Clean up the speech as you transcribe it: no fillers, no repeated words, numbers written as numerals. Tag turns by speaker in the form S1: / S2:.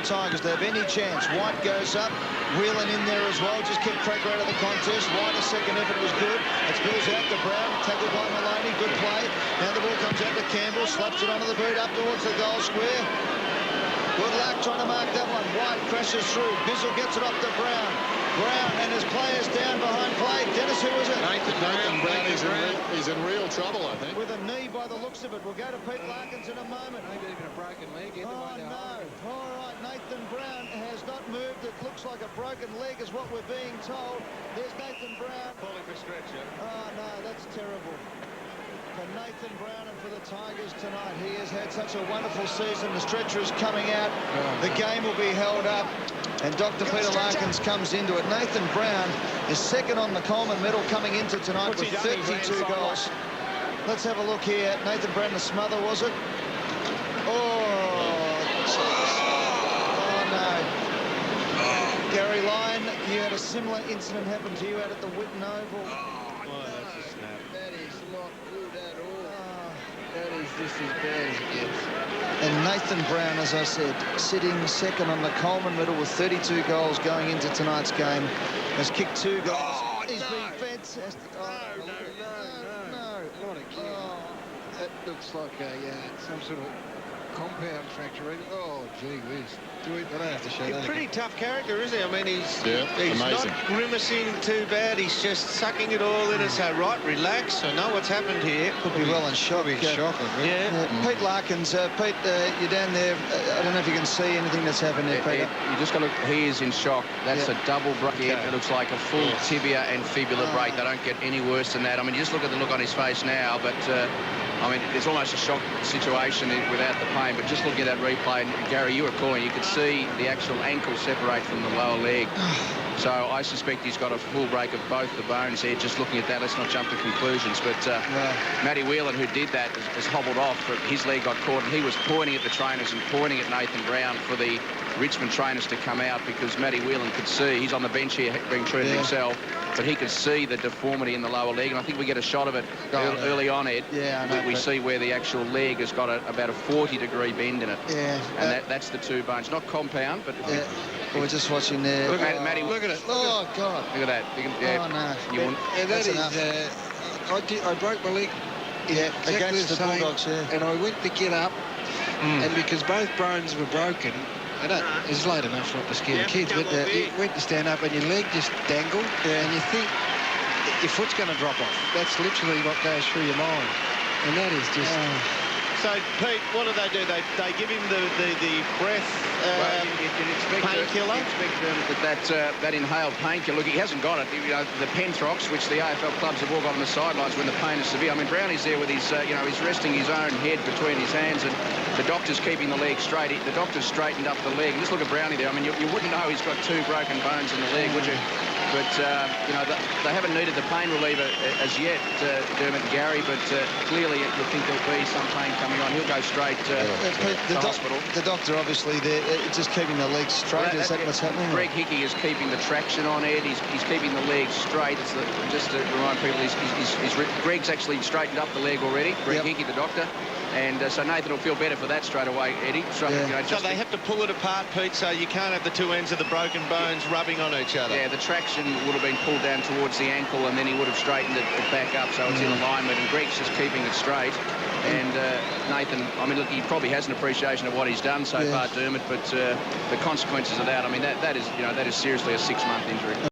S1: the Tigers. They have any chance. White goes up. Whelan in there as well. Just kept Cracker out of the contest. White's second effort was good. It spills out to Brown. Tackled by Maloney. Good play. Now the ball comes out to Campbell. Slaps it onto the boot up towards the goal square. Good luck trying to mark that one. White crashes through. Bizzle gets it off to Brown. Brown and his players down behind play. Dennis, who is it?
S2: Nathan Brown is in real trouble, I think.
S1: With a knee by the looks of it. We'll go to Pete Larkins in a moment.
S3: Maybe even a broken leg.
S1: Oh, no. All right, Nathan Brown has not moved. It looks like a broken leg is what we're being told. There's Nathan Brown.
S3: Calling for stretcher.
S1: Oh, no, that's terrible. For Nathan Brown and for the Tigers tonight. He has had such a wonderful season. The stretcher is coming out. The game will be held up. And Dr. Peter Larkins comes into it. Nathan Brown is second on the Coleman medal coming into tonight with 32 goals. Let's have a look here. Nathan Brown, the smother, was it? Oh, jeez. Oh, no. Gary Lyon, you had a similar incident happen to you out at the Whitten Oval.
S3: That's a snap.
S4: That is not good at all. That is just as bad as it gets.
S1: And Nathan Brown, as I said, sitting second on the Coleman medal with 32 goals going into tonight's game, has kicked 2 goals.
S4: Oh,
S1: He's been fantastic. Oh,
S4: No. Not again. That looks like some sort of compound fracture. Oh, gee whiz. I don't have to show that.
S3: He's a pretty tough character, isn't he? I mean, he's
S2: amazing.
S3: not grimacing too bad. He's just sucking it all in and say, right, relax. I know what's happened here.
S1: Could be well in shock. Pete Larkins, Pete, you're down there. I don't know if you can see anything that's happened there, Peter.
S5: You just got to look. He is in shock. That's a double break. It looks like a full tibia and fibula break. They don't get any worse than that. I mean, just look at the look on his face now. But I mean, it's almost a shock situation without the pain. But just looking at that replay, and Gary, you were calling, you could see the actual ankle separate from the lower leg. So I suspect he's got a full break of both the bones there. Just looking at that, let's not jump to conclusions. But Matty Whelan, who did that, has hobbled off. His leg got caught, and he was pointing at the trainers and pointing at Nathan Brown for the Richmond trainers to come out, because Matty Whelan could see, he's on the bench here being treated himself, but he could see the deformity in the lower leg. And I think we get a shot of it early on, Ed. We see where the actual leg has got about a 40-degree bend in it. And that's the 2 bones. Not compound, but...
S1: We're just watching there.
S5: Look at Matty.
S3: Look at it.
S1: Oh, God.
S5: Look at that.
S1: Oh, no.
S5: You
S4: That is, I broke my leg exactly
S1: against the
S4: same,
S1: Bulldogs,
S4: and I went to get up, and because both bones were broken, it's late enough not to scare the kids, but you went to stand up and your leg just dangled, and you think your foot's going to drop off. That's literally what goes through your mind, and that is just...
S3: So, Pete, what do? They give him the breath painkiller?
S5: You'd expect that inhaled painkiller. Look, he hasn't got it. You know, the Penthrox, which the AFL clubs have all got on the sidelines when the pain is severe. I mean, Brownie's there with his, he's resting his own head between his hands, and the doctor's keeping the leg straight. The doctor's straightened up the leg. Just look at Brownie there. I mean, you wouldn't know he's got 2 broken bones in the leg, would you? But, they haven't needed the pain reliever as yet, Dermot and Gary, but clearly you think there'll be some pain coming on. He'll go straight to the hospital.
S1: The doctor, obviously, just keeping the legs straight. Is that what's happening?
S5: Greg Hickey is keeping the traction on, Ed. He's keeping the legs straight. Just to remind people, Greg's actually straightened up the leg already, Greg Hickey, the doctor. And so Nathan will feel better for that straight away, Eddie. So
S3: they have to pull it apart, Pete, so you can't have the 2 ends of the broken bones rubbing on each other.
S5: Yeah, the traction would have been pulled down towards the ankle, and then he would have straightened it back up, so it's in alignment. And Greg's just keeping it straight. And Nathan, I mean, look, he probably has an appreciation of what he's done so far, Dermot, but the consequences of that, I mean, that is seriously a 6-month injury.